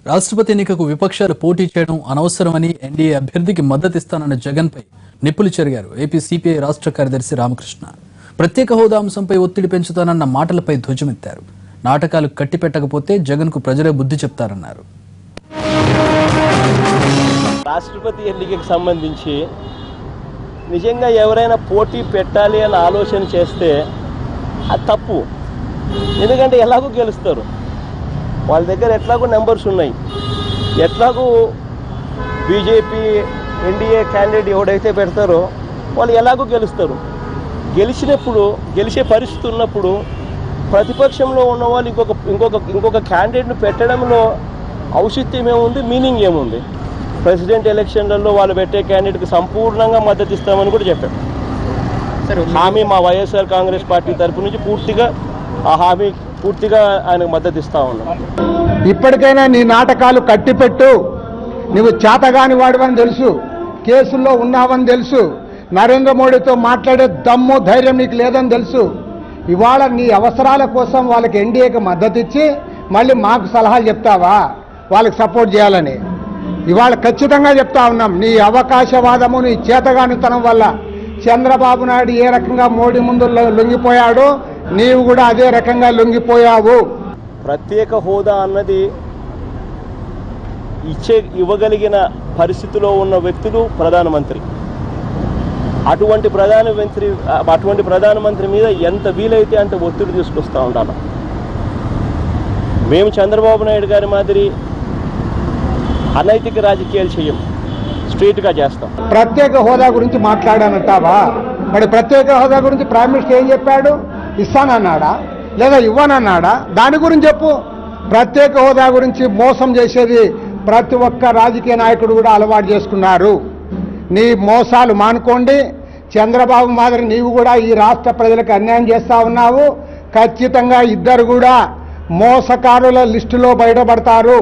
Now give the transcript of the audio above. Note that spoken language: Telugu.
రాష్ట్రపతి ఎన్నికకు విపక్షాలు పోటీ చేయడం అనవసరమని ఎన్డీఏ అభ్యర్థికి మద్దతిస్తానన్న జగన్పై నిప్పులు చెరిగారు ఏపీ సిపిఐ రాష్ట్ర కార్యదర్శి రామకృష్ణ. ప్రత్యేక హోదా అంశంపై ఒత్తిడి పెంచుతానన్న మాటలపై ధ్వజమెత్తారు. నాటకాలు కట్టిపెట్టకపోతే జగన్కు ప్రజలే బుద్ధి చెప్తారన్నారు. రాష్ట్రపతి ఎన్నికకు సంబంధించి నిజంగా ఎవరైనా పోటీ పెట్టాలి అని ఆలోచన చేస్తే అది తప్పు. ఎందుకంటే ఎలాగో గెలుస్తారు, వాళ్ళ దగ్గర ఎట్లాగో నెంబర్స్ ఉన్నాయి. ఎట్లాగూ బీజేపీ ఎన్డీఏ క్యాండిడేట్ ఎవడైతే పెడతారో వాళ్ళు ఎలాగో గెలుస్తారు. గెలిచినప్పుడు గెలిచే పరిస్థితి ఉన్నప్పుడు ప్రతిపక్షంలో ఉన్న వాళ్ళు ఇంకొక క్యాండిడేట్ను పెట్టడంలో ఔచిత్యం ఏముంది, మీనింగ్ ఏముంది? ప్రెసిడెంట్ ఎలక్షన్లలో వాళ్ళు పెట్టే క్యాండిడేట్కి సంపూర్ణంగా మద్దతు ఇస్తామని కూడా చెప్పారు. హామీ మా వైఎస్ఆర్ కాంగ్రెస్ పార్టీ తరపు నుంచి పూర్తిగా ఆ హామీ పూర్తిగా ఆయనకు మద్దతు ఇస్తా ఉన్నాం. ఇప్పటికైనా నీ నాటకాలు కట్టిపెట్టు. నువ్వు చేతగాని వాడివని తెలుసు, కేసుల్లో ఉన్నావని తెలుసు, నరేంద్ర మోడీతో మాట్లాడే దమ్ము ధైర్యం నీకు లేదని తెలుసు. ఇవాళ నీ అవసరాల కోసం వాళ్ళకి ఎన్డీఏకి మద్దతు ఇచ్చి మళ్ళీ మాకు సలహాలు చెప్తావా వాళ్ళకి సపోర్ట్ చేయాలని? ఇవాళ ఖచ్చితంగా చెప్తా ఉన్నాం, నీ అవకాశవాదము నీ చేతగానితనం వల్ల చంద్రబాబు నాయుడు ఏ రకంగా మోడీ ముందు లొంగిపోయాడో నీవు కూడా అదే రకంగా లొంగిపోయావు. ప్రత్యేక హోదా అన్నది ఇవ్వగలిగిన పరిస్థితిలో ఉన్న వ్యక్తులు ప్రధానమంత్రి. అటువంటి ప్రధానమంత్రి మీద ఎంత వీలైతే అంత ఒత్తిడి తీసుకొస్తూ ఉండాలి. మేము చంద్రబాబు నాయుడు గారి మాదిరి అనైతిక రాజకీయాలు చేయం, స్ట్రైట్గా చేస్తాం. ప్రత్యేక హోదా గురించి మాట్లాడానంటావా? మరి ప్రత్యేక హోదా గురించి ప్రైమ్ మినిస్టర్ ఏం చెప్పాడు? ఇస్తానన్నాడా లేదా ఇవ్వనన్నాడా? దాని గురించి చెప్పు. ప్రత్యేక హోదా గురించి మోసం చేసేది ప్రతి ఒక్క రాజకీయ నాయకుడు కూడా అలవాటు చేసుకున్నారు. నీ మోసాలు మానుకోండి. చంద్రబాబు మాదిరి నీవు కూడా ఈ రాష్ట్ర ప్రజలకు అన్యాయం చేస్తా ఉన్నావు. ఖచ్చితంగా ఇద్దరు కూడా మోసకారుల లిస్టులో బయటపడతారు.